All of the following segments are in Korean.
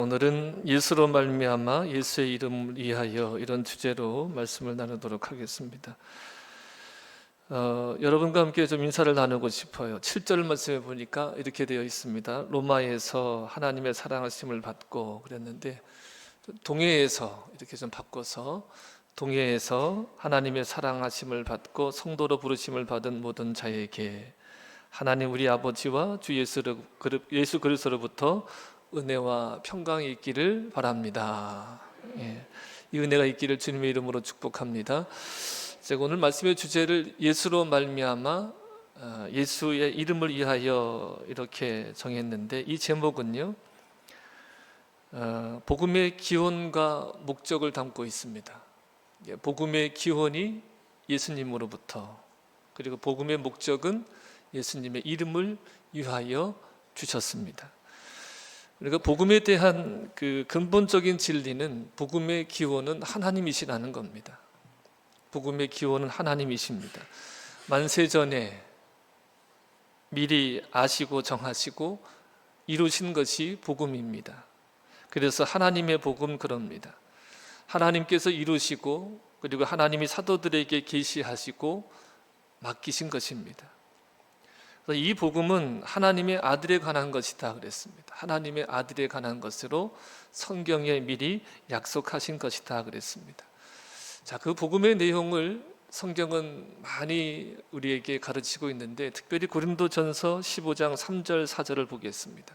오늘은 예수로 말미암아 예수의 이름을 위하여 이런 주제로 말씀을 나누도록 하겠습니다. 여러분과 함께 좀 인사를 나누고 싶어요. 7절 말씀에 보니까 이렇게 되어 있습니다. 로마에서 하나님의 사랑하심을 받고 그랬는데 동해에서 이렇게 좀 바꿔서 동해에서 하나님의 사랑하심을 받고 성도로 부르심을 받은 모든 자에게 하나님 우리 아버지와 주 예수 그리스도로부터 은혜와 평강이 있기를 바랍니다. 이 은혜가 있기를 주님의 이름으로 축복합니다. 제가 오늘 말씀의 주제를 예수로 말미암아 예수의 이름을 위하여 이렇게 정했는데, 이 제목은요 복음의 기원과 목적을 담고 있습니다. 복음의 기원이 예수님으로부터, 그리고 복음의 목적은 예수님의 이름을 위하여 주셨습니다. 그러니까 복음에 대한 그 근본적인 진리는 복음의 기원은 하나님이시라는 겁니다. 복음의 기원은 하나님이십니다. 만세전에 미리 아시고 정하시고 이루신 것이 복음입니다. 그래서 하나님의 복음 그럽니다. 하나님께서 이루시고 그리고 하나님이 사도들에게 계시하시고 맡기신 것입니다. 이 복음은 하나님의 아들에 관한 것이다 그랬습니다. 하나님의 아들에 관한 것으로 성경에 미리 약속하신 것이다 그랬습니다. 자, 그 복음의 내용을 성경은 많이 우리에게 가르치고 있는데, 특별히 고린도전서 15장 3절 4절을 보겠습니다.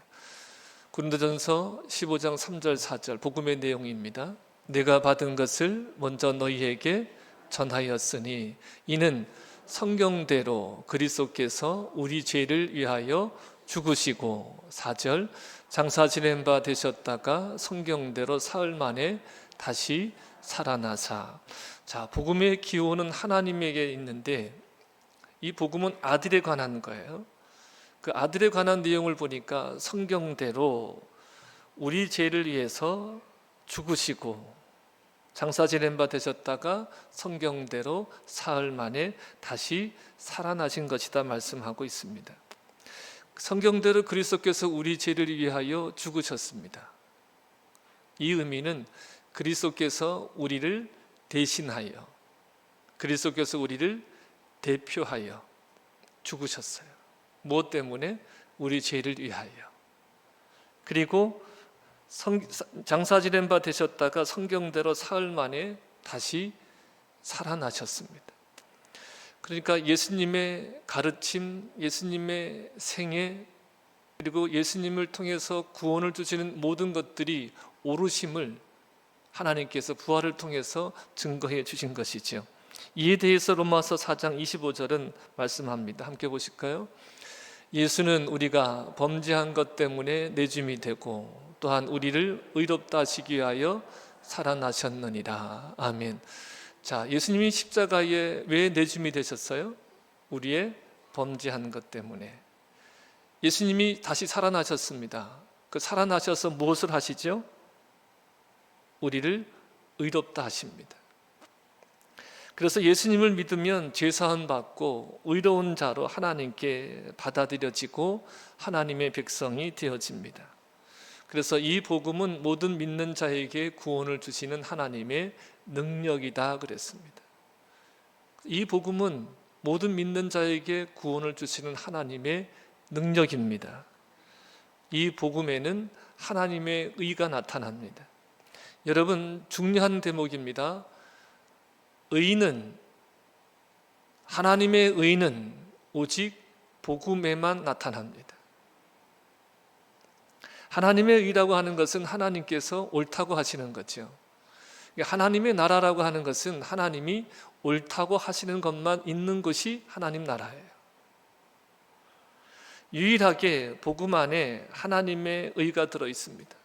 고린도전서 15장 3절 4절 복음의 내용입니다. 내가 받은 것을 먼저 너희에게 전하였으니 이는 성경대로 그리스도께서 우리 죄를 위하여 죽으시고, 4절 장사 지낸 바 되셨다가 성경대로 사흘 만에 다시 살아나사. 자, 복음의 기원은 하나님에게 있는데 이 복음은 아들에 관한 거예요. 그 아들에 관한 내용을 보니까 성경대로 우리 죄를 위해서 죽으시고 장사 지낸 바 되셨다가 성경대로 사흘 만에 다시 살아나신 것이다 말씀하고 있습니다. 성경대로 그리스도께서 우리 죄를 위하여 죽으셨습니다. 이 의미는 그리스도께서 우리를 대신하여, 그리스도께서 우리를 대표하여 죽으셨어요. 무엇 때문에? 우리 죄를 위하여. 그리고 장사 지낸 바 되셨다가 성경대로 사흘 만에 다시 살아나셨습니다. 그러니까 예수님의 가르침, 예수님의 생애, 그리고 예수님을 통해서 구원을 주시는 모든 것들이 오르심을 하나님께서 부활을 통해서 증거해 주신 것이죠. 이에 대해서 로마서 4장 25절은 말씀합니다. 함께 보실까요? 예수는 우리가 범죄한 것 때문에 내줌이 되고 또한 우리를 의롭다 하시기 위하여 살아나셨느니라. 아멘. 자, 예수님이 십자가에 왜 내줌이 되셨어요? 우리의 범죄한 것 때문에. 예수님이 다시 살아나셨습니다. 그 살아나셔서 무엇을 하시죠? 우리를 의롭다 하십니다. 그래서 예수님을 믿으면 죄사함 받고 의로운 자로 하나님께 받아들여지고 하나님의 백성이 되어집니다. 그래서 이 복음은 모든 믿는 자에게 구원을 주시는 하나님의 능력이다 그랬습니다. 이 복음은 모든 믿는 자에게 구원을 주시는 하나님의 능력입니다. 이 복음에는 하나님의 의가 나타납니다. 여러분, 중요한 대목입니다. 하나님의 의는 오직 복음에만 나타납니다. 하나님의 의라고 하는 것은 하나님께서 옳다고 하시는 거죠. 하나님의 나라라고 하는 것은 하나님이 옳다고 하시는 것만 있는 것이 하나님 나라예요. 유일하게 복음 안에 하나님의 의가 들어 있습니다.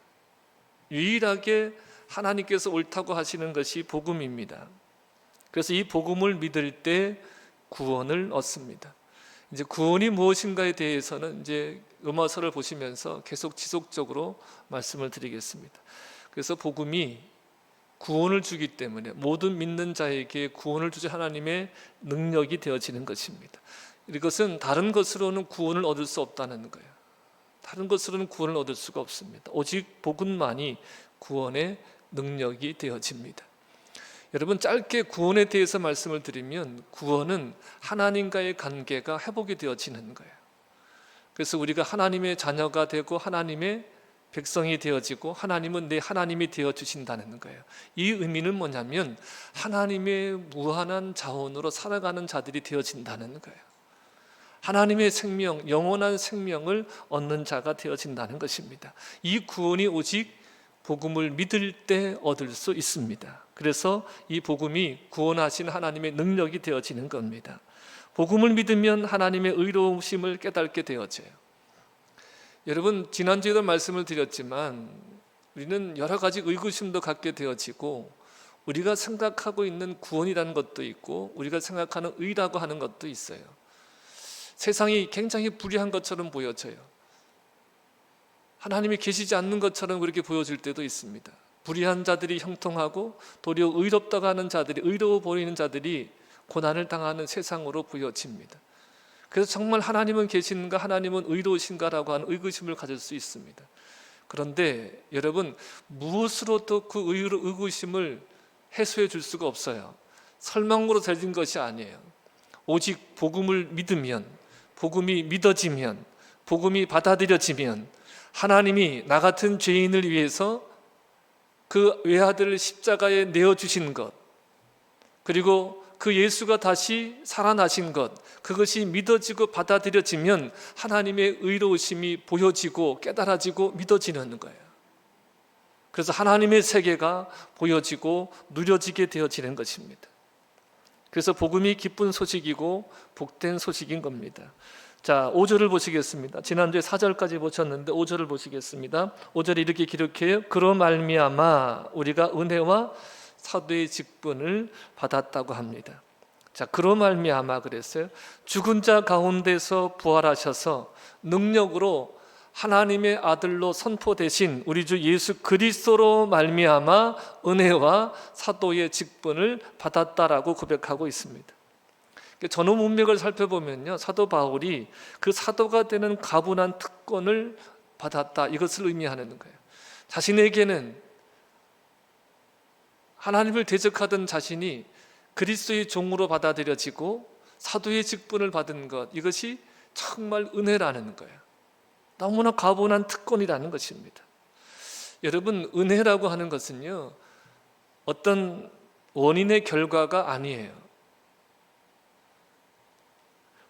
유일하게 하나님께서 옳다고 하시는 것이 복음입니다. 그래서 이 복음을 믿을 때 구원을 얻습니다. 이제 구원이 무엇인가에 대해서는 이제 로마서를 보시면서 계속 지속적으로 말씀을 드리겠습니다. 그래서 복음이 구원을 주기 때문에 모든 믿는 자에게 구원을 주신 하나님의 능력이 되어지는 것입니다. 이것은 다른 것으로는 구원을 얻을 수 없다는 거예요. 다른 것으로는 구원을 얻을 수가 없습니다. 오직 복음만이 구원의 능력이 되어집니다. 여러분, 짧게 구원에 대해서 말씀을 드리면 구원은 하나님과의 관계가 회복이 되어지는 거예요. 그래서 우리가 하나님의 자녀가 되고 하나님의 백성이 되어지고 하나님은 내 하나님이 되어주신다는 거예요. 이 의미는 뭐냐면 하나님의 무한한 자원으로 살아가는 자들이 되어진다는 거예요. 하나님의 생명, 영원한 생명을 얻는 자가 되어진다는 것입니다. 이 구원이 오직 복음을 믿을 때 얻을 수 있습니다. 그래서 이 복음이 구원하신 하나님의 능력이 되어지는 겁니다. 복음을 믿으면 하나님의 의로우심을 깨닫게 되어져요. 여러분, 지난주에도 말씀을 드렸지만 우리는 여러 가지 의구심도 갖게 되어지고 우리가 생각하고 있는 구원이라는 것도 있고 우리가 생각하는 의라고 하는 것도 있어요. 세상이 굉장히 불의한 것처럼 보여져요. 하나님이 계시지 않는 것처럼 그렇게 보여질 때도 있습니다. 불의한 자들이 형통하고 도리어 의롭다고 하는 자들이, 의로워 보이는 자들이 고난을 당하는 세상으로 보여집니다. 그래서 정말 하나님은 계신가, 하나님은 의로우신가라고 하는 의구심을 가질 수 있습니다. 그런데 여러분, 무엇으로도 그 의구심을 해소해 줄 수가 없어요. 설명으로 되는 것이 아니에요. 오직 복음을 믿으면, 복음이 믿어지면, 복음이 받아들여지면 하나님이 나 같은 죄인을 위해서 그 외아들을 십자가에 내어주신 것, 그리고 그 예수가 다시 살아나신 것, 그것이 믿어지고 받아들여지면 하나님의 의로우심이 보여지고 깨달아지고 믿어지는 거예요. 그래서 하나님의 세계가 보여지고 누려지게 되어지는 것입니다. 그래서 복음이 기쁜 소식이고 복된 소식인 겁니다. 자, 5절을 보시겠습니다. 지난주에 4절까지 보셨는데 5절을 보시겠습니다. 5절에 이렇게 기록해요. 그로 말미암아 우리가 은혜와 사도의 직분을 받았다고 합니다. 자, 그로 말미암아 그랬어요. 죽은 자 가운데서 부활하셔서 능력으로 하나님의 아들로 선포되신 우리 주 예수 그리스도로 말미암아 은혜와 사도의 직분을 받았다라고 고백하고 있습니다. 전후 문맥을 살펴보면요, 사도 바울이 그 사도가 되는 가분한 특권을 받았다, 이것을 의미하는 거예요. 자신에게는 하나님을 대적하던 자신이 그리스도의 종으로 받아들여지고 사도의 직분을 받은 것, 이것이 정말 은혜라는 거예요. 너무나 가분한 특권이라는 것입니다. 여러분, 은혜라고 하는 것은요, 어떤 원인의 결과가 아니에요.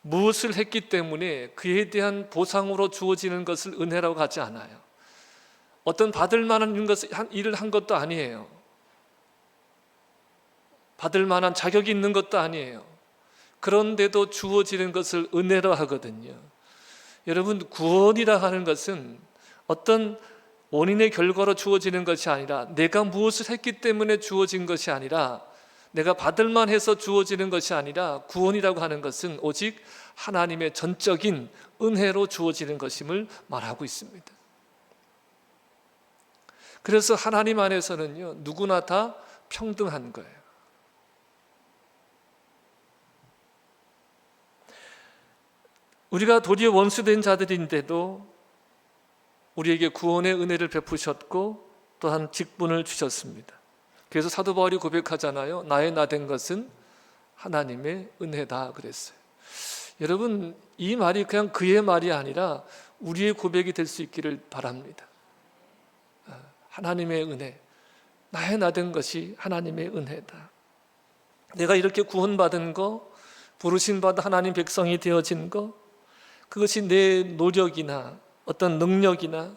무엇을 했기 때문에 그에 대한 보상으로 주어지는 것을 은혜라고 하지 않아요. 어떤 받을 만한 일을 한 것도 아니에요. 받을 만한 자격이 있는 것도 아니에요. 그런데도 주어지는 것을 은혜로 하거든요. 여러분, 구원이라 하는 것은 어떤 원인의 결과로 주어지는 것이 아니라 내가 무엇을 했기 때문에 주어진 것이 아니라 내가 받을 만해서 주어지는 것이 아니라 구원이라고 하는 것은 오직 하나님의 전적인 은혜로 주어지는 것임을 말하고 있습니다. 그래서 하나님 안에서는요, 누구나 다 평등한 거예요. 우리가 도리어 원수된 자들인데도 우리에게 구원의 은혜를 베푸셨고 또한 직분을 주셨습니다. 그래서 사도 바울이 고백하잖아요. 나의 나 된 것은 하나님의 은혜다 그랬어요. 여러분, 이 말이 그냥 그의 말이 아니라 우리의 고백이 될 수 있기를 바랍니다. 하나님의 은혜, 나의 나 된 것이 하나님의 은혜다. 내가 이렇게 구원받은 거, 부르심받아 하나님 백성이 되어진 거, 그것이 내 노력이나 어떤 능력이나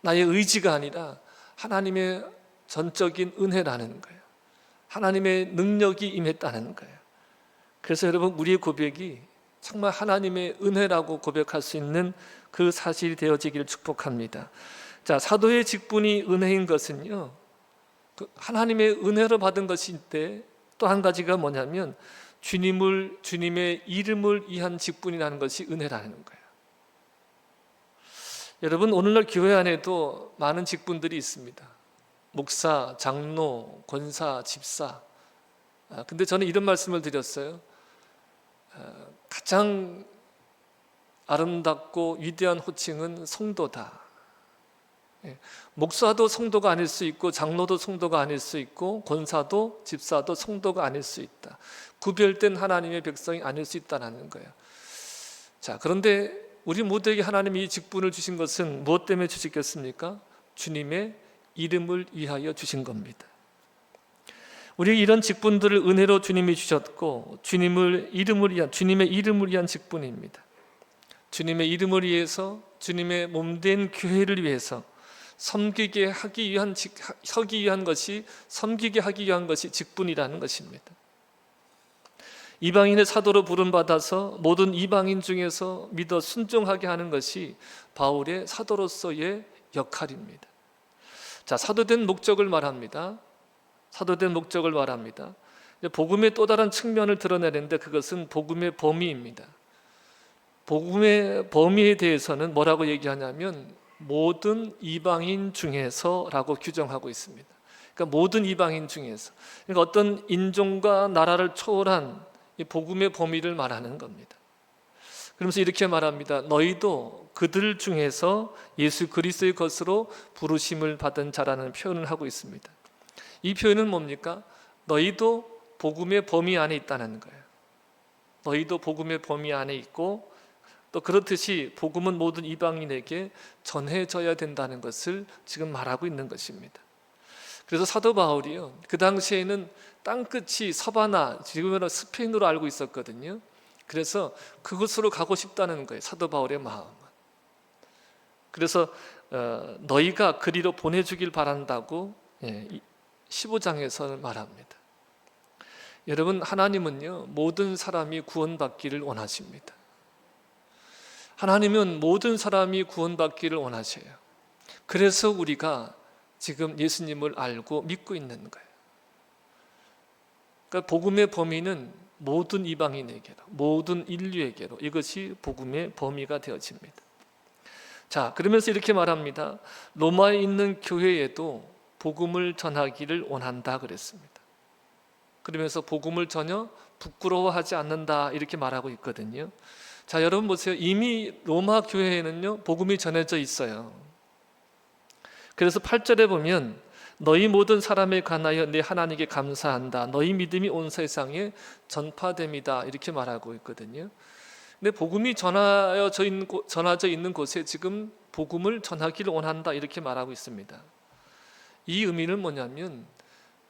나의 의지가 아니라 하나님의 전적인 은혜라는 거예요. 하나님의 능력이 임했다는 거예요. 그래서 여러분, 우리의 고백이 정말 하나님의 은혜라고 고백할 수 있는 그 사실이 되어지기를 축복합니다. 자, 사도의 직분이 은혜인 것은요, 하나님의 은혜로 받은 것인데 또 한 가지가 뭐냐면 주님의 이름을 위한 직분이라는 것이 은혜라는 거예요. 여러분, 오늘날 교회 안에도 많은 직분들이 있습니다. 목사, 장로, 권사, 집사. 근데 저는 이런 말씀을 드렸어요. 가장 아름답고 위대한 호칭은 성도다. 목사도 성도가 아닐 수 있고, 장로도 성도가 아닐 수 있고, 권사도 집사도 성도가 아닐 수 있다. 구별된 하나님의 백성이 아닐 수 있다는 거예요. 자, 그런데 우리 모두에게 하나님이 이 직분을 주신 것은 무엇 때문에 주시겠습니까? 주님의 이름을 위하여 주신 겁니다. 우리에게 이런 직분들을 은혜로 주님이 주셨고, 주님의 이름을 위한 직분입니다. 주님의 이름을 위해서, 주님의 몸된 교회를 위해서 섬기게 하기 위한 것이 직분이라는 것입니다. 이방인의 사도로 부름받아서 모든 이방인 중에서 믿어 순종하게 하는 것이 바울의 사도로서의 역할입니다. 자, 사도된 목적을 말합니다. 복음의 또 다른 측면을 드러내는데 그것은 복음의 범위입니다. 복음의 범위에 대해서는 뭐라고 얘기하냐면 모든 이방인 중에서라고 규정하고 있습니다. 그러니까 모든 이방인 중에서, 그러니까 어떤 인종과 나라를 초월한 이 복음의 범위를 말하는 겁니다. 그러면서 이렇게 말합니다. 너희도 그들 중에서 예수 그리스도의 것으로 부르심을 받은 자라는 표현을 하고 있습니다. 이 표현은 뭡니까? 너희도 복음의 범위 안에 있다는 거예요. 너희도 복음의 범위 안에 있고, 또 그렇듯이 복음은 모든 이방인에게 전해져야 된다는 것을 지금 말하고 있는 것입니다. 그래서 사도 바울이요, 그 당시에는 땅끝이 서바나, 지금은 스페인으로 알고 있었거든요. 그래서 그곳으로 가고 싶다는 거예요, 사도 바울의 마음은. 그래서 너희가 그리로 보내주길 바란다고 15장에서 말합니다. 여러분, 하나님은요 모든 사람이 구원받기를 원하십니다. 하나님은 모든 사람이 구원받기를 원하셔요. 그래서 우리가 지금 예수님을 알고 믿고 있는 거예요. 그러니까 복음의 범위는 모든 이방인에게로, 모든 인류에게로, 이것이 복음의 범위가 되어집니다. 자, 그러면서 이렇게 말합니다. 로마에 있는 교회에도 복음을 전하기를 원한다 그랬습니다. 그러면서 복음을 전혀 부끄러워하지 않는다 이렇게 말하고 있거든요. 자, 여러분 보세요. 이미 로마 교회에는요 복음이 전해져 있어요. 그래서 8절에 보면 너희 모든 사람에 관하여 내 하나님께 감사한다. 너희 믿음이 온 세상에 전파됨이다 이렇게 말하고 있거든요. 근데 복음이 전하져 있는 곳에 지금 복음을 전하기를 원한다 이렇게 말하고 있습니다. 이 의미는 뭐냐면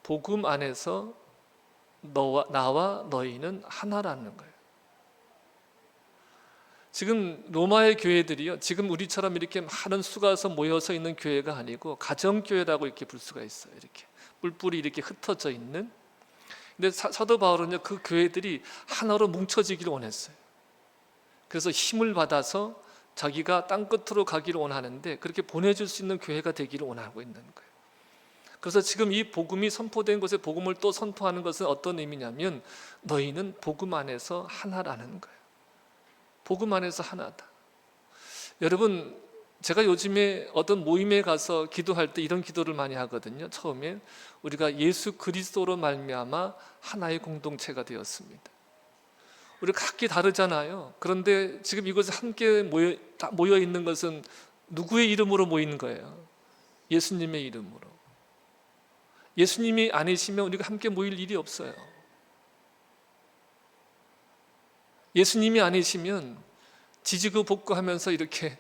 복음 안에서 나와 너희는 하나라는 거예요. 지금 로마의 교회들이요, 지금 우리처럼 이렇게 많은 수가서 모여서 있는 교회가 아니고 가정교회라고 이렇게 볼 수가 있어요. 이렇게 뿔뿔이 이렇게 흩어져 있는. 근데 사도 바울은요 그 교회들이 하나로 뭉쳐지기를 원했어요. 그래서 힘을 받아서 자기가 땅끝으로 가기를 원하는데 그렇게 보내줄 수 있는 교회가 되기를 원하고 있는 거예요. 그래서 지금 이 복음이 선포된 곳에 복음을 또 선포하는 것은 어떤 의미냐면 너희는 복음 안에서 하나라는 거예요. 복음 안에서 하나다. 여러분, 제가 요즘에 어떤 모임에 가서 기도할 때 이런 기도를 많이 하거든요. 처음에 우리가 예수 그리스도로 말미암아 하나의 공동체가 되었습니다. 우리가 각기 다르잖아요. 그런데 지금 이곳에 함께 모여 있는 것은 누구의 이름으로 모이는 거예요? 예수님의 이름으로. 예수님이 아니시면 우리가 함께 모일 일이 없어요. 예수님이 아니시면 지지고 볶고 하면서 이렇게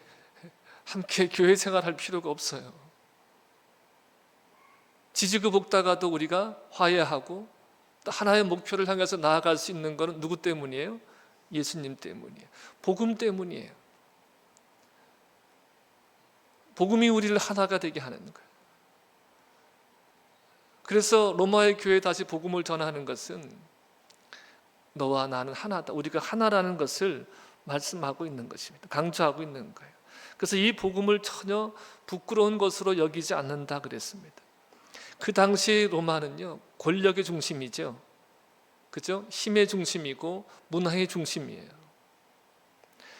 함께 교회 생활할 필요가 없어요. 지지고 볶다가도 우리가 화해하고 또 하나의 목표를 향해서 나아갈 수 있는 것은 누구 때문이에요? 예수님 때문이에요. 복음 때문이에요. 복음이 우리를 하나가 되게 하는 거예요. 그래서 로마의 교회에 다시 복음을 전하는 것은 너와 나는 하나다. 우리가 하나라는 것을 말씀하고 있는 것입니다. 강조하고 있는 거예요. 그래서 이 복음을 전혀 부끄러운 것으로 여기지 않는다 그랬습니다. 그 당시 로마는요 권력의 중심이죠. 그죠? 힘의 중심이고 문화의 중심이에요.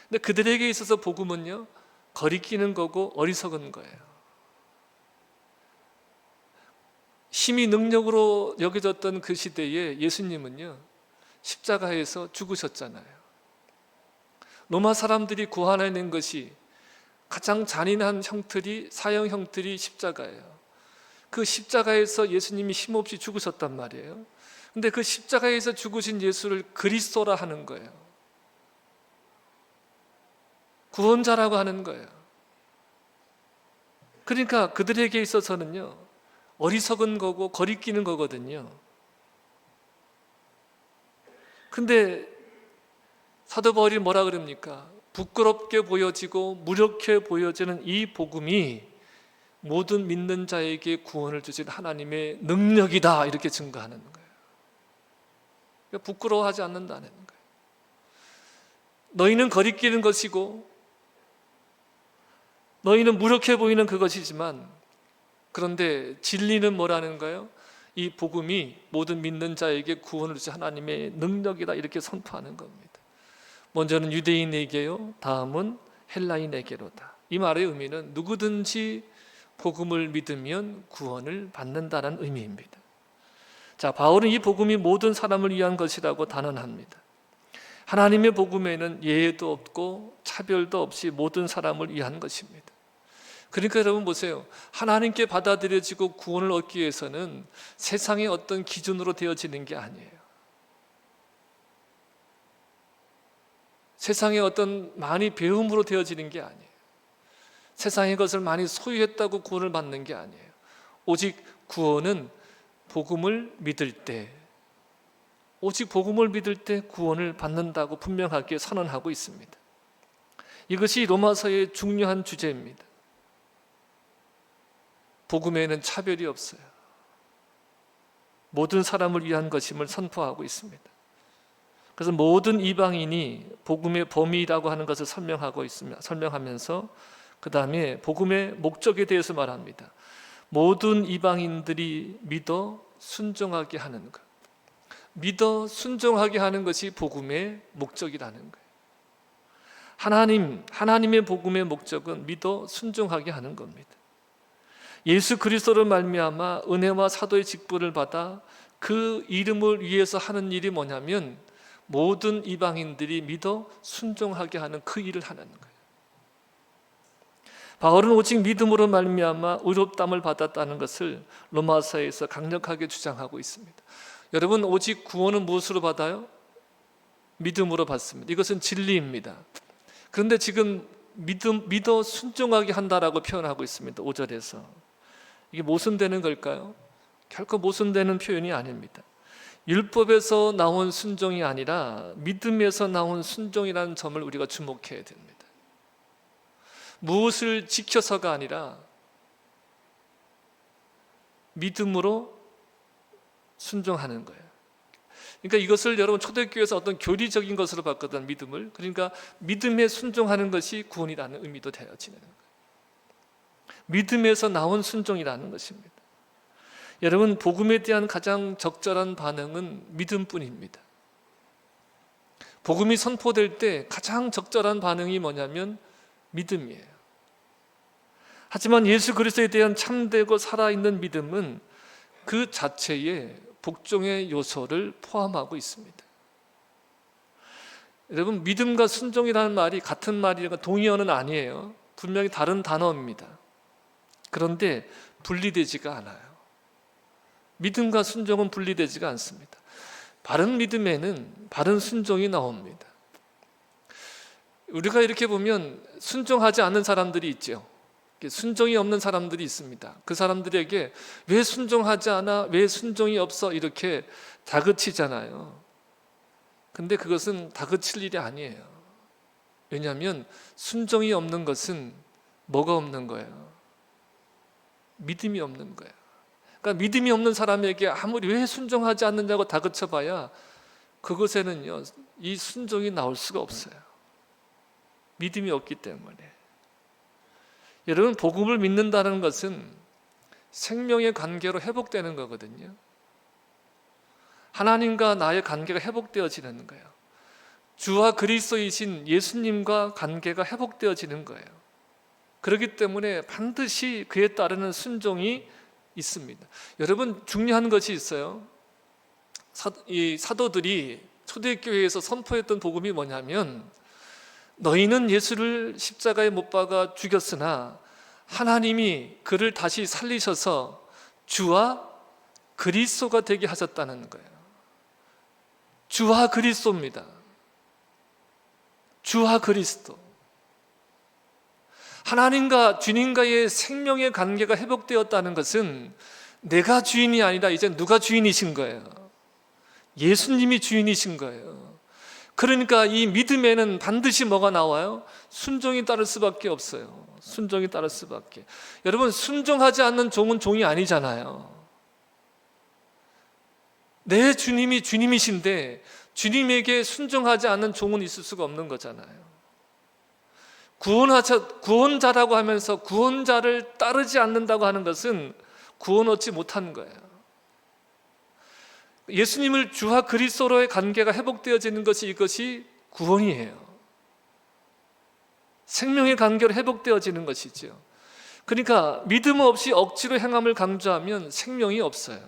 근데 그들에게 있어서 복음은요 거리끼는 거고 어리석은 거예요. 힘이 능력으로 여겨졌던 그 시대에 예수님은요 십자가에서 죽으셨잖아요. 로마 사람들이 고안해낸 것이 가장 잔인한 형틀이, 사형 형틀이 십자가예요. 그 십자가에서 예수님이 힘없이 죽으셨단 말이에요. 근데 그 십자가에서 죽으신 예수를 그리스도라 하는 거예요. 구원자라고 하는 거예요. 그러니까 그들에게 있어서는요, 어리석은 거고 거리끼는 거거든요. 근데 사도 바울이 뭐라 그럽니까? 부끄럽게 보여지고 무력해 보여지는 이 복음이 모든 믿는 자에게 구원을 주신 하나님의 능력이다, 이렇게 증거하는 거예요. 그러니까 부끄러워하지 않는다는 거예요. 너희는 거리끼는 것이고 너희는 무력해 보이는 그것이지만, 그런데 진리는 뭐라는 거예요? 이 복음이 모든 믿는 자에게 구원을 주신 하나님의 능력이다, 이렇게 선포하는 겁니다. 먼저는 유대인에게요, 다음은 헬라인에게로다. 이 말의 의미는 누구든지 복음을 믿으면 구원을 받는다는 의미입니다. 자, 바울은 이 복음이 모든 사람을 위한 것이라고 단언합니다. 하나님의 복음에는 예외도 없고 차별도 없이 모든 사람을 위한 것입니다. 그러니까 여러분 보세요. 하나님께 받아들여지고 구원을 얻기 위해서는 세상의 어떤 기준으로 되어지는 게 아니에요. 세상의 어떤 많이 배움으로 되어지는 게 아니에요. 세상의 것을 많이 소유했다고 구원을 받는 게 아니에요. 오직 구원은 복음을 믿을 때, 오직 복음을 믿을 때 구원을 받는다고 분명하게 선언하고 있습니다. 이것이 로마서의 중요한 주제입니다. 복음에는 차별이 없어요. 모든 사람을 위한 것임을 선포하고 있습니다. 그래서 모든 이방인이 복음의 범위라고 하는 것을 설명하면서 그 다음에 복음의 목적에 대해서 말합니다. 모든 이방인들이 믿어 순종하게 하는 것, 믿어 순종하게 하는 것이 복음의 목적이라는 거예요. 하나님의 복음의 목적은 믿어 순종하게 하는 겁니다. 예수 그리스도를 말미암아 은혜와 사도의 직분을 받아 그 이름을 위해서 하는 일이 뭐냐면 모든 이방인들이 믿어 순종하게 하는 그 일을 하는 거예요. 바울은 오직 믿음으로 말미암아 의롭다함을 받았다는 것을 로마서에서 강력하게 주장하고 있습니다. 여러분, 오직 구원은 무엇으로 받아요? 믿음으로 받습니다. 이것은 진리입니다. 그런데 지금 믿어 순종하게 한다라고 표현하고 있습니다. 5절에서. 이게 모순되는 걸까요? 결코 모순되는 표현이 아닙니다. 율법에서 나온 순종이 아니라 믿음에서 나온 순종이라는 점을 우리가 주목해야 됩니다. 무엇을 지켜서가 아니라 믿음으로 순종하는 거예요. 그러니까 이것을 여러분 초대교회에서 어떤 교리적인 것으로 봤거든, 믿음을. 그러니까 믿음에 순종하는 것이 구원이라는 의미도 되어지는 거예요. 믿음에서 나온 순종이라는 것입니다. 여러분, 복음에 대한 가장 적절한 반응은 믿음뿐입니다. 복음이 선포될 때 가장 적절한 반응이 뭐냐면 믿음이에요. 하지만 예수 그리스도에 대한 참되고 살아있는 믿음은 그 자체에 복종의 요소를 포함하고 있습니다. 여러분, 믿음과 순종이라는 말이 같은 말이니까 동의어는 아니에요. 분명히 다른 단어입니다. 그런데 분리되지가 않아요. 믿음과 순종은 분리되지가 않습니다. 바른 믿음에는 바른 순종이 나옵니다. 우리가 이렇게 보면 순종하지 않는 사람들이 있죠. 순종이 없는 사람들이 있습니다. 그 사람들에게 왜 순종하지 않아? 왜 순종이 없어? 이렇게 다그치잖아요. 근데 그것은 다그칠 일이 아니에요. 왜냐하면 순종이 없는 것은 뭐가 없는 거예요? 믿음이 없는 거예요. 그러니까 믿음이 없는 사람에게 아무리 왜 순종하지 않느냐고 다그쳐봐야 그것에는요, 이 순종이 나올 수가 없어요. 믿음이 없기 때문에. 여러분, 복음을 믿는다는 것은 생명의 관계로 회복되는 거거든요. 하나님과 나의 관계가 회복되어지는 거예요. 주와 그리스도이신 예수님과 관계가 회복되어지는 거예요. 그렇기 때문에 반드시 그에 따르는 순종이 있습니다. 여러분, 중요한 것이 있어요. 이 사도들이 초대교회에서 선포했던 복음이 뭐냐면 너희는 예수를 십자가에 못 박아 죽였으나 하나님이 그를 다시 살리셔서 주와 그리스도가 되게 하셨다는 거예요. 주와 그리스도입니다. 주와 그리스도. 하나님과 주님과의 생명의 관계가 회복되었다는 것은 내가 주인이 아니라 이제 누가 주인이신 거예요? 예수님이 주인이신 거예요. 그러니까 이 믿음에는 반드시 뭐가 나와요? 순종이 따를 수밖에 없어요. 순종이 따를 수밖에. 여러분, 순종하지 않는 종은 종이 아니잖아요. 내 주님이 주님이신데 주님에게 순종하지 않는 종은 있을 수가 없는 거잖아요. 구원자라고 하면서 구원자를 따르지 않는다고 하는 것은 구원 얻지 못하는 거예요. 예수님을 주와 그리스도로의 관계가 회복되어지는 것이 이것이 구원이에요. 생명의 관계로 회복되어지는 것이죠. 그러니까 믿음 없이 억지로 행함을 강조하면 생명이 없어요.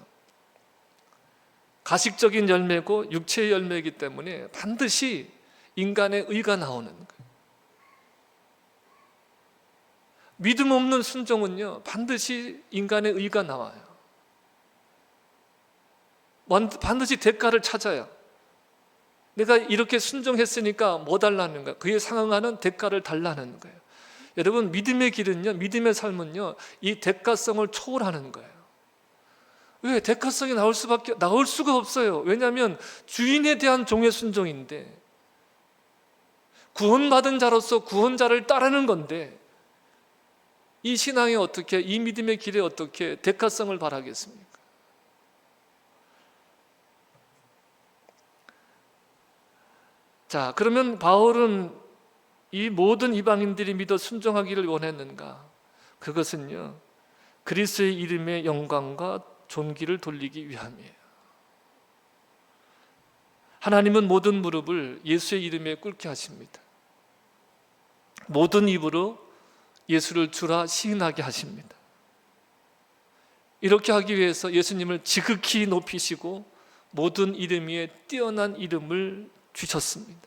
가식적인 열매고 육체의 열매이기 때문에 반드시 인간의 의가 나오는 거예요. 믿음 없는 순종은요, 반드시 인간의 의가 나와요. 반드시 대가를 찾아요. 내가 이렇게 순종했으니까 뭐 달라는 거야? 그에 상응하는 대가를 달라는 거예요. 여러분, 믿음의 길은요, 믿음의 삶은요, 이 대가성을 초월하는 거예요. 왜? 대가성이 나올 수가 없어요. 왜냐하면 주인에 대한 종의 순종인데, 구원받은 자로서 구원자를 따르는 건데, 이 신앙에 어떻게, 이 믿음의 길에 어떻게 대가성을 바라겠습니까? 자, 그러면 바울은 이 모든 이방인들이 믿어 순종하기를 원했는가? 그것은요, 그리스도의 이름의 영광과 존귀를 돌리기 위함이에요. 하나님은 모든 무릎을 예수의 이름에 꿇게 하십니다. 모든 입으로 예수를 주라 시인하게 하십니다. 이렇게 하기 위해서 예수님을 지극히 높이시고 모든 이름 위에 뛰어난 이름을 주셨습니다.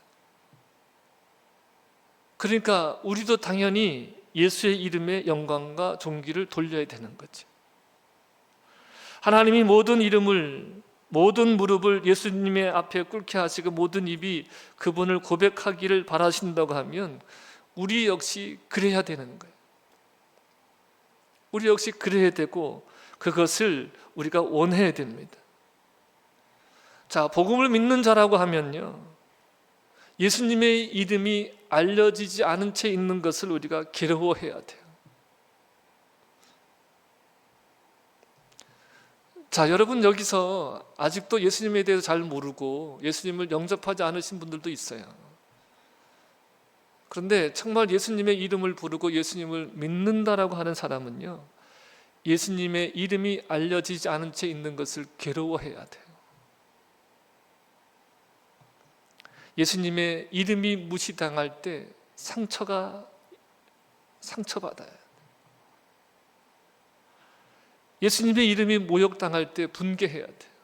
그러니까 우리도 당연히 예수의 이름의 영광과 존귀를 돌려야 되는 거죠. 하나님이 모든 이름을, 모든 무릎을 예수님의 앞에 꿇게 하시고 모든 입이 그분을 고백하기를 바라신다고 하면 우리 역시 그래야 되는 거예요. 우리 역시 그래야 되고 그것을 우리가 원해야 됩니다. 자, 복음을 믿는 자라고 하면요, 예수님의 이름이 알려지지 않은 채 있는 것을 우리가 괴로워해야 돼요. 자, 여러분, 여기서 아직도 예수님에 대해서 잘 모르고 예수님을 영접하지 않으신 분들도 있어요. 그런데 정말 예수님의 이름을 부르고 예수님을 믿는다라고 하는 사람은요, 예수님의 이름이 알려지지 않은 채 있는 것을 괴로워해야 돼요. 예수님의 이름이 무시당할 때 상처받아요. 예수님의 이름이 모욕당할 때 분개해야 돼요.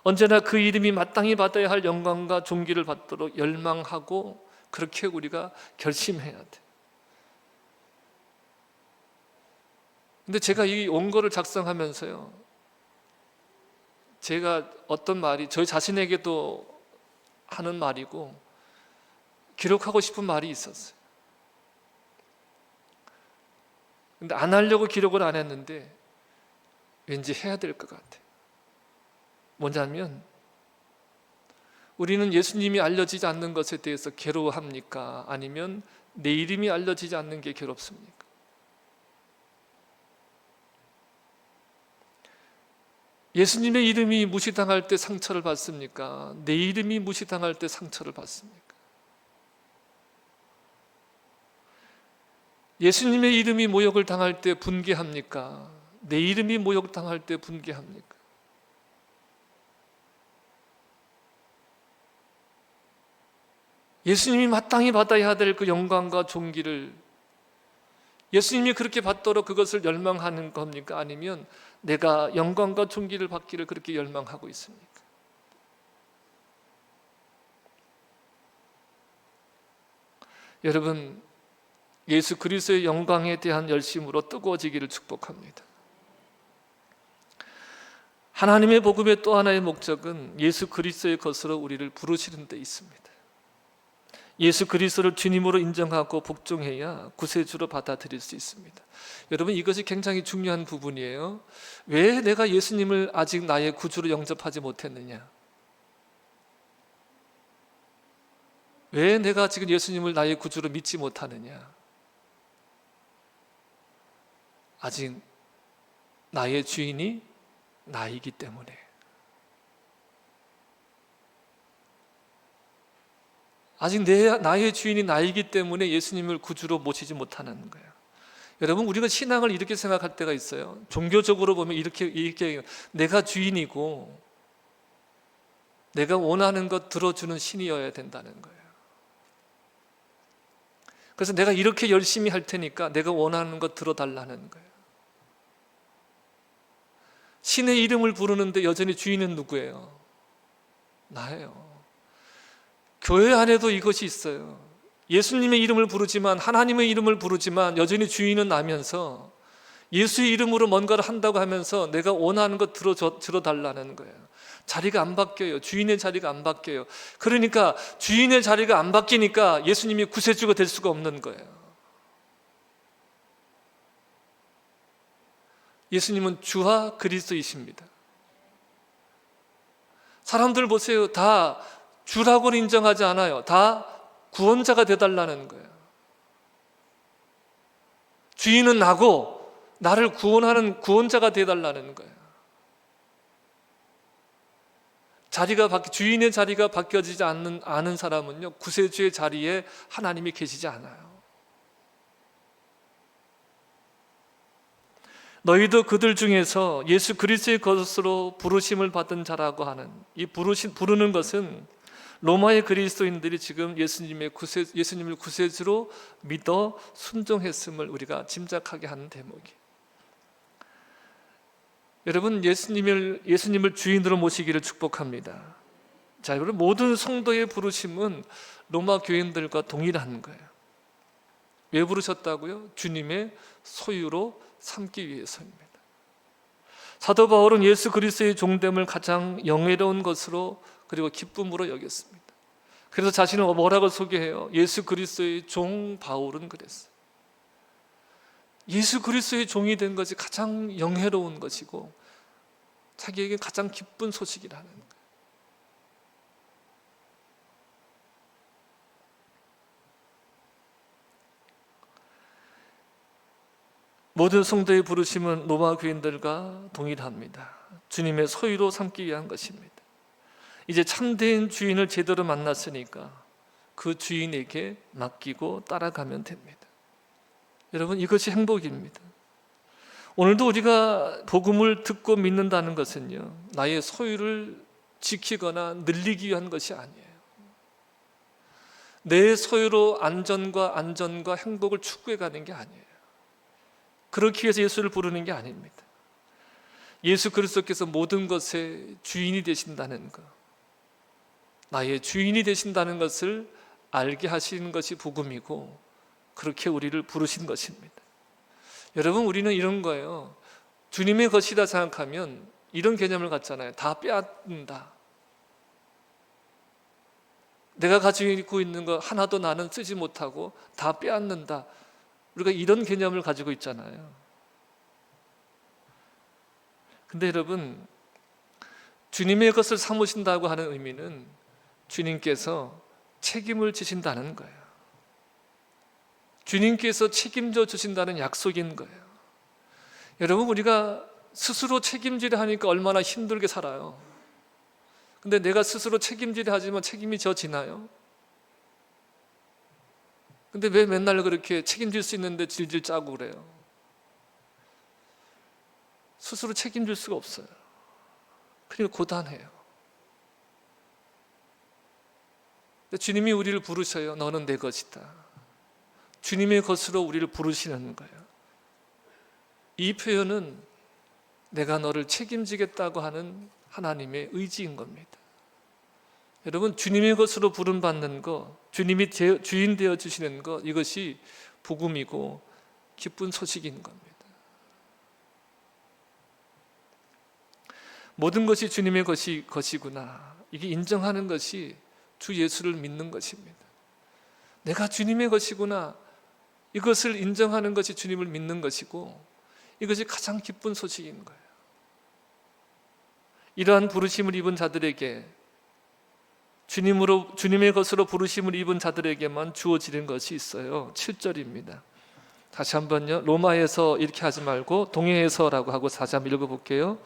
언제나 그 이름이 마땅히 받아야 할 영광과 존귀를 받도록 열망하고 그렇게 우리가 결심해야 돼요. 근데 제가 이 원고를 작성하면서요, 제가 어떤 말이 저희 자신에게도 하는 말이고 기록하고 싶은 말이 있었어요. 근데 안 하려고 기록을 안 했는데 왠지 해야 될 것 같아요. 뭐냐면, 우리는 예수님이 알려지지 않는 것에 대해서 괴로워합니까? 아니면 내 이름이 알려지지 않는 게 괴롭습니까? 예수님의 이름이 무시당할 때 상처를 받습니까? 내 이름이 무시당할 때 상처를 받습니까? 예수님의 이름이 모욕을 당할 때 분개합니까? 내 이름이 모욕당할 때 분개합니까? 예수님이 마땅히 받아야 될 그 영광과 존귀를 예수님이 그렇게 받도록 그것을 열망하는 겁니까? 아니면 내가 영광과 존귀를 받기를 그렇게 열망하고 있습니까? 여러분, 예수 그리스도의 영광에 대한 열심으로 뜨거워지기를 축복합니다. 하나님의 복음의 또 하나의 목적은 예수 그리스도의 것으로 우리를 부르시는 데 있습니다. 예수 그리스도를 주님으로 인정하고 복종해야 구세주로 받아들일 수 있습니다. 여러분, 이것이 굉장히 중요한 부분이에요. 왜 내가 예수님을 아직 나의 구주로 영접하지 못했느냐? 왜 내가 지금 예수님을 나의 구주로 믿지 못하느냐? 아직 나의 주인이 나이기 때문에. 아직 나의 주인이 나이기 때문에 예수님을 구주로 모시지 못하는 거예요. 여러분, 우리가 신앙을 이렇게 생각할 때가 있어요. 종교적으로 보면 이렇게 내가 주인이고 내가 원하는 것 들어주는 신이어야 된다는 거예요. 그래서 내가 이렇게 열심히 할 테니까 내가 원하는 것 들어달라는 거예요. 신의 이름을 부르는데 여전히 주인은 누구예요? 나예요. 교회 안에도 이것이 있어요. 예수님의 이름을 부르지만, 하나님의 이름을 부르지만 여전히 주인은 나면서 예수의 이름으로 뭔가를 한다고 하면서 내가 원하는 것 들어달라는 거예요. 자리가 안 바뀌어요. 주인의 자리가 안 바뀌어요. 그러니까 주인의 자리가 안 바뀌니까 예수님이 구세주가 될 수가 없는 거예요. 예수님은 주와 그리스도이십니다. 사람들 보세요. 다 주라고는 인정하지 않아요. 다 구원자가 되달라는 거예요. 주인은 나고 나를 구원하는 구원자가 되달라는 거예요. 주인의 자리가 바뀌어지지 않은 사람은요, 구세주의 자리에 하나님이 계시지 않아요. 너희도 그들 중에서 예수 그리스도의 것으로 부르심을 받은 자라고 하는 이 부르는 것은 로마의 그리스도인들이 지금 예수님을 구세주로 믿어 순종했음을 우리가 짐작하게 하는 대목이. 여러분, 예수님을 주인으로 모시기를 축복합니다. 자, 여러분, 모든 성도의 부르심은 로마 교인들과 동일한 거예요. 왜 부르셨다고요? 주님의 소유로 삼기 위해서입니다. 사도 바울은 예수 그리스도의 종됨을 가장 영예로운 것으로 그리고 기쁨으로 여겼습니다. 그래서 자신을 뭐라고 소개해요? 예수 그리스도의 종 바울은 그랬어요. 예수 그리스도의 종이 된 것이 가장 영예로운 것이고 자기에게 가장 기쁜 소식이라는 거예요. 모든 성도의 부르심은 로마 교인들과 동일합니다. 주님의 소유로 삼기 위한 것입니다. 이제 참된 주인을 제대로 만났으니까 그 주인에게 맡기고 따라가면 됩니다. 여러분, 이것이 행복입니다. 오늘도 우리가 복음을 듣고 믿는다는 것은요, 나의 소유를 지키거나 늘리기 위한 것이 아니에요. 내 소유로 안전과 행복을 추구해 가는 게 아니에요. 그렇기 위해서 예수를 부르는 게 아닙니다. 예수 그리스도께서 모든 것의 주인이 되신다는 것, 나의 주인이 되신다는 것을 알게 하시는 것이 복음이고, 그렇게 우리를 부르신 것입니다. 여러분, 우리는 이런 거예요. 주님의 것이다 생각하면 이런 개념을 갖잖아요. 다 빼앗는다. 내가 가지고 있는 거 하나도 나는 쓰지 못하고 다 빼앗는다. 우리가 이런 개념을 가지고 있잖아요. 근데 여러분, 주님의 것을 삼으신다고 하는 의미는 주님께서 책임을 지신다는 거예요. 주님께서 책임져 주신다는 약속인 거예요. 여러분, 우리가 스스로 책임지려 하니까 얼마나 힘들게 살아요. 근데 내가 스스로 책임지려 하지만 책임이 져지나요? 근데 왜 맨날 그렇게 책임질 수 있는데 질질 짜고 그래요? 스스로 책임질 수가 없어요. 그러니까 고단해요. 근데 주님이 우리를 부르셔요. 너는 내 것이다. 주님의 것으로 우리를 부르시는 거예요. 이 표현은 내가 너를 책임지겠다고 하는 하나님의 의지인 겁니다. 여러분, 주님의 것으로 부름받는 것, 주님이 주인 되어 주시는 것, 이것이 복음이고 기쁜 소식인 겁니다. 모든 것이 주님의 것이구나, 이게 인정하는 것이 주 예수를 믿는 것입니다. 내가 주님의 것이구나, 이것을 인정하는 것이 주님을 믿는 것이고, 이것이 가장 기쁜 소식인 거예요. 이러한 부르심을 입은 자들에게, 주님의 것으로 부르심을 입은 자들에게만 주어지는 것이 있어요. 7절입니다. 다시 한번요. 로마에서 이렇게 하지 말고 동해에서라고 하고 다시 한번 읽어볼게요.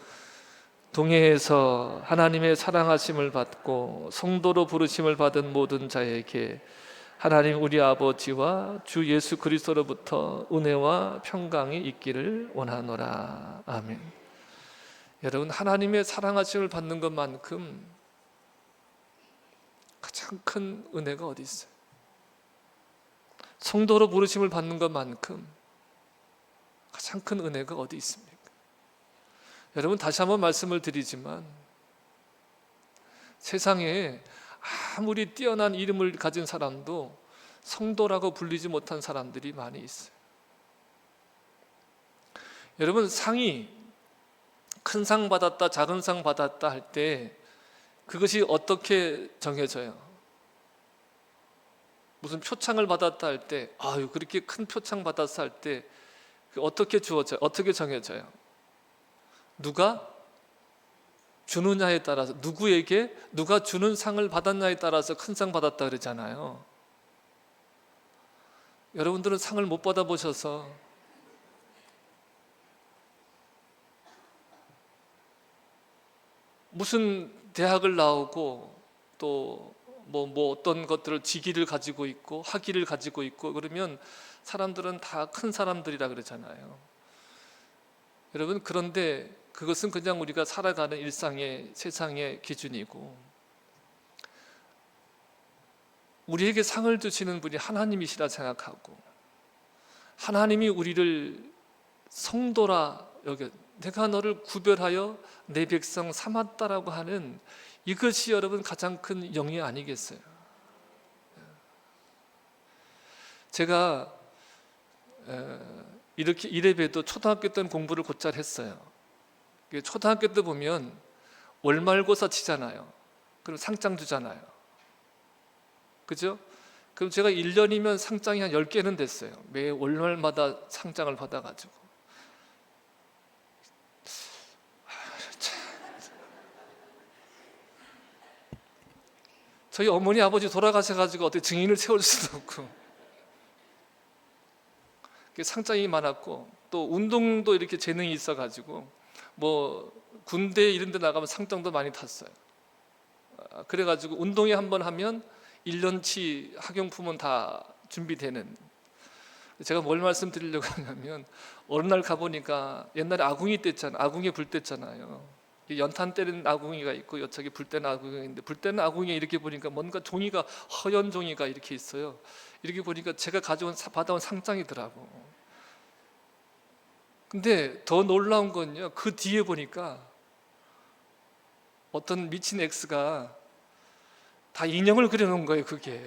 동해에서 하나님의 사랑하심을 받고 성도로 부르심을 받은 모든 자에게 하나님 우리 아버지와 주 예수 그리스도로부터 은혜와 평강이 있기를 원하노라. 아멘. 여러분, 하나님의 사랑하심을 받는 것만큼 가장 큰 은혜가 어디 있어요? 성도로 부르심을 받는 것만큼 가장 큰 은혜가 어디 있습니까? 여러분, 다시 한번 말씀을 드리지만 세상에 아무리 뛰어난 이름을 가진 사람도 성도라고 불리지 못한 사람들이 많이 있어요. 여러분, 상이 큰 상 받았다, 작은 상 받았다 할 때 그것이 어떻게 정해져요? 무슨 표창을 받았다 할 때, 아유, 그렇게 큰 표창 받았어 할 때 어떻게 주어져요? 어떻게 정해져요? 누가 주느냐에 따라서, 누구에게 누가 주는 상을 받았냐에 따라서 큰 상 받았다 그러잖아요. 여러분들은 상을 못 받아보셔서 무슨 대학을 나오고 또 뭐 어떤 것들을 직위를 가지고 있고 학위를 가지고 있고 그러면 사람들은 다 큰 사람들이라 그러잖아요. 여러분, 그런데 그것은 그냥 우리가 살아가는 일상의 세상의 기준이고, 우리에게 상을 주시는 분이 하나님이시라 생각하고, 하나님이 우리를 성도라 여겨, 내가 너를 구별하여 내 백성 삼았다라고 하는 이것이 여러분 가장 큰 영예 아니겠어요? 제가 이렇게 이래봬도 초등학교 때는 공부를 곧잘 했어요. 초등학교 때 보면 월말고사 치잖아요. 그럼 상장 주잖아요. 그죠? 그럼 제가 1년이면 상장이 한 10개는 됐어요. 매 월말마다 상장을 받아가지고. 저희 어머니 아버지 돌아가셔가지고 어떻게 증인을 세울 수도 없고, 상장이 많았고, 또 운동도 이렇게 재능이 있어가지고 뭐 군대 이런 데 나가면 상장도 많이 탔어요. 그래가지고 운동회 한번 하면 1년치 학용품은 다 준비되는. 제가 뭘 말씀드리려고 하냐면, 어느 날 가보니까 옛날에 아궁이 뗐잖아요. 아궁이 불 뗐잖아요. 연탄 때리는 아궁이가 있고 여차게 불 때는 아궁이가 있는데, 불 때는 아궁이에 이렇게 보니까 뭔가 종이가, 허연 종이가 이렇게 있어요. 이렇게 보니까 제가 받아온 상장이더라고. 근데 더 놀라운 건요, 그 뒤에 보니까 어떤 미친 X가 다 인형을 그려놓은 거예요. 그게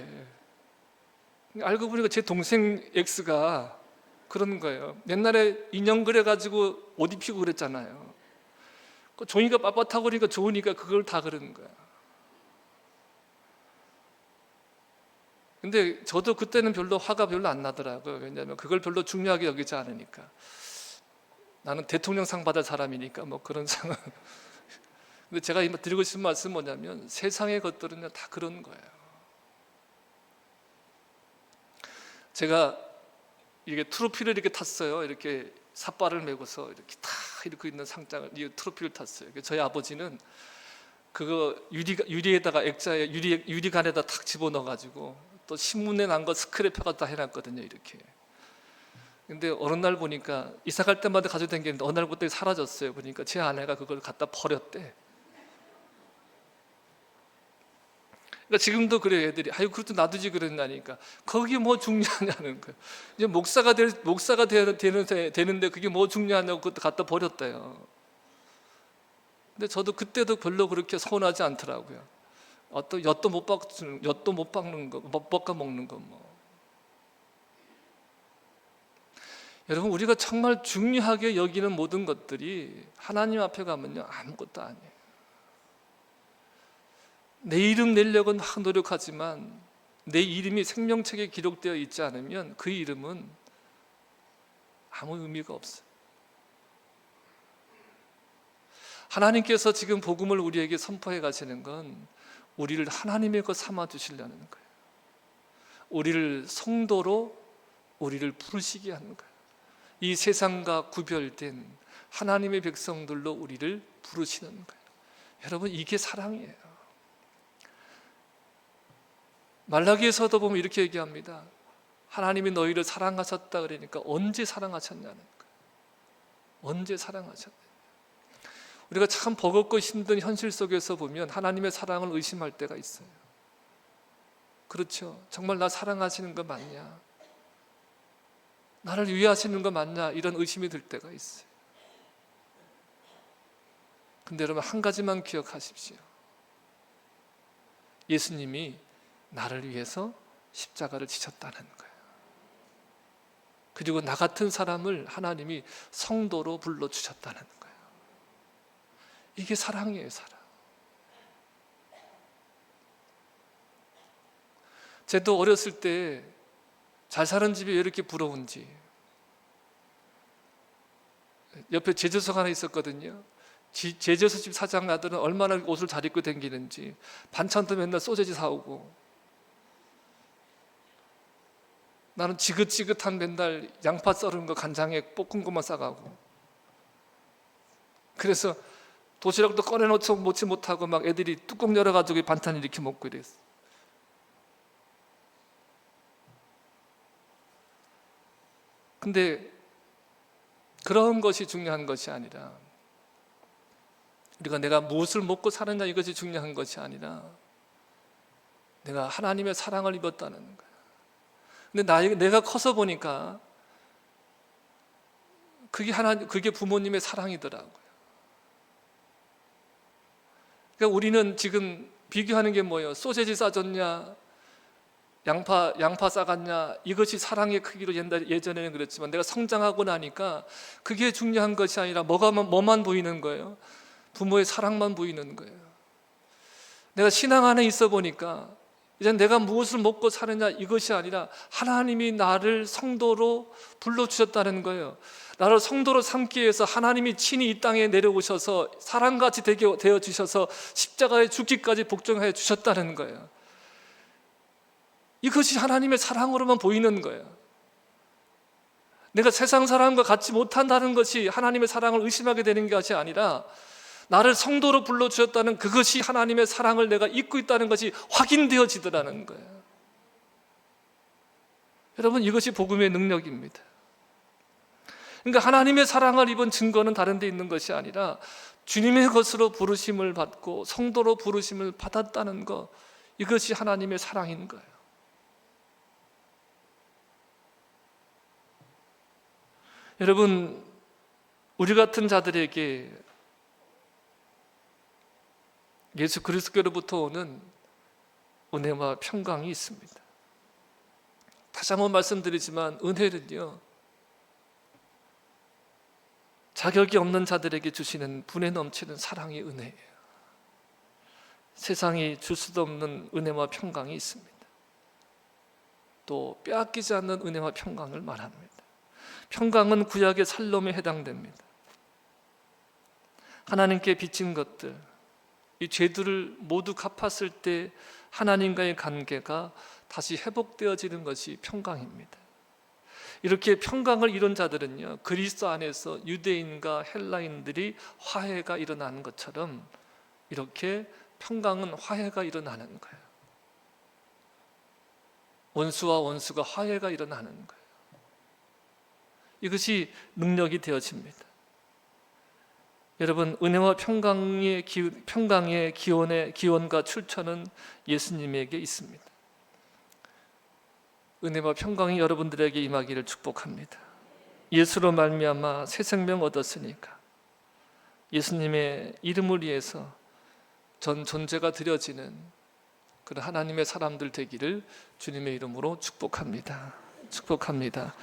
알고 보니까 제 동생 X가 그러는 거예요. 옛날에 인형 그려가지고 옷 입히고 그랬잖아요. 그 종이가 빳빳하고 그러니까 좋으니까 그걸 다 그러는 거야. 근데 저도 그때는 별로 화가 별로 안 나더라고요. 왜냐하면 그걸 별로 중요하게 여기지 않으니까. 나는 대통령상 받을 사람이니까 뭐 그런 상은. 근데 제가 드리고 싶은 말씀은 뭐냐면, 세상의 것들은 다 그런 거예요. 제가 이게 트로피를 이렇게 탔어요. 이렇게 삿발을 메고서 이렇게 다 이렇게 있는 상장을, 이 트로피를 탔어요. 저희 아버지는 그거 유리에다가 액자에 유리관에다 탁 집어넣어가지고 또 신문에 난 거 스크랩해가 다 해놨거든요. 이렇게. 근데 어느 날 보니까 이사 갈 때마다 가지고 다니는데 어느 날부터 사라졌어요. 보니까 제 아내가 그걸 갖다 버렸대. 그러니까 지금도 그래요. 애들이 아유 그것도 놔두지 그랬나니까. 거기 뭐 중요하냐는 거예요. 이제 목사가 되는데 그게 뭐 중요하냐고 그것도 갖다 버렸대요. 근데 저도 그때도 별로 그렇게 서운하지 않더라고요. 어떤 엿도 못 박는 거, 못 볶아 먹는 거 뭐. 여러분, 우리가 정말 중요하게 여기는 모든 것들이 하나님 앞에 가면요 아무것도 아니에요. 내 이름 내려고 막 노력하지만 내 이름이 생명책에 기록되어 있지 않으면 그 이름은 아무 의미가 없어요. 하나님께서 지금 복음을 우리에게 선포해 가시는 건 우리를 하나님의 것 삼아 주시려는 거예요. 우리를 성도로 우리를 부르시게 하는 거예요. 이 세상과 구별된 하나님의 백성들로 우리를 부르시는 거예요. 여러분, 이게 사랑이에요. 말라기에서도 보면 이렇게 얘기합니다. 하나님이 너희를 사랑하셨다 그러니까 언제 사랑하셨냐는 거예요. 언제 사랑하셨냐. 우리가 참 버겁고 힘든 현실 속에서 보면 하나님의 사랑을 의심할 때가 있어요. 그렇죠. 정말 나 사랑하시는 거 맞냐? 나를 위하시는 거 맞냐? 이런 의심이 들 때가 있어요. 근데 여러분, 한 가지만 기억하십시오. 예수님이 나를 위해서 십자가를 지셨다는 거예요. 그리고 나 같은 사람을 하나님이 성도로 불러주셨다는 거예요. 이게 사랑이에요, 사랑. 저도 어렸을 때 잘 사는 집이 왜 이렇게 부러운지, 옆에 제조소가 하나 있었거든요. 제조소 집 사장 아들은 얼마나 옷을 잘 입고 다니는지, 반찬도 맨날 소세지 사오고, 나는 지긋지긋한 맨날 양파 썰은 거 간장에 볶은 것만 싸가고, 그래서 도시락도 꺼내놓지 못하고 막 애들이 뚜껑 열어가지고 반찬 이렇게 먹고 이랬어. 근데 그런 것이 중요한 것이 아니라, 우리가 내가 무엇을 먹고 사느냐 이것이 중요한 것이 아니라 내가 하나님의 사랑을 입었다는 거예요. 근데 내가 커서 보니까 그게 부모님의 사랑이더라고요. 그러니까 우리는 지금 비교하는 게 뭐예요? 소세지 싸줬냐, 양파 싸갔냐, 이것이 사랑의 크기로 예전에는 그랬지만 내가 성장하고 나니까 그게 중요한 것이 아니라 뭐만 보이는 거예요? 부모의 사랑만 보이는 거예요. 내가 신앙 안에 있어 보니까 이제 내가 무엇을 먹고 사느냐 이것이 아니라 하나님이 나를 성도로 불러주셨다는 거예요. 나를 성도로 삼기 위해서 하나님이 친히 이 땅에 내려오셔서 사람같이 되게 되어주셔서 십자가에 죽기까지 복종하여 주셨다는 거예요. 이것이 하나님의 사랑으로만 보이는 거예요. 내가 세상 사람과 같지 못한다는 것이 하나님의 사랑을 의심하게 되는 것이 아니라 나를 성도로 불러주셨다는 그것이 하나님의 사랑을 내가 잊고 있다는 것이 확인되어지더라는 거예요. 여러분, 이것이 복음의 능력입니다. 그러니까 하나님의 사랑을 입은 증거는 다른 데 있는 것이 아니라 주님의 것으로 부르심을 받고 성도로 부르심을 받았다는 것, 이것이 하나님의 사랑인 거예요. 여러분, 우리 같은 자들에게 예수 그리스도로부터 오는 은혜와 평강이 있습니다. 다시 한번 말씀드리지만 은혜는요, 자격이 없는 자들에게 주시는 분에 넘치는 사랑의 은혜예요. 세상이 줄 수도 없는 은혜와 평강이 있습니다. 또 빼앗기지 않는 은혜와 평강을 말합니다. 평강은 구약의 살롬에 해당됩니다. 하나님께 빚진 것들, 이 죄들을 모두 갚았을 때 하나님과의 관계가 다시 회복되어지는 것이 평강입니다. 이렇게 평강을 이룬 자들은요, 그리스도 안에서 유대인과 헬라인들이 화해가 일어나는 것처럼 이렇게 평강은 화해가 일어나는 거예요. 원수와 원수가 화해가 일어나는 거예요. 이것이 능력이 되어집니다. 여러분, 은혜와 평강의 기원과 출처는 예수님에게 있습니다. 은혜와 평강이 여러분들에게 임하기를 축복합니다. 예수로 말미암아 새 생명 얻었으니까 예수님의 이름을 위해서 전 존재가 드려지는 그런 하나님의 사람들 되기를 주님의 이름으로 축복합니다. 축복합니다.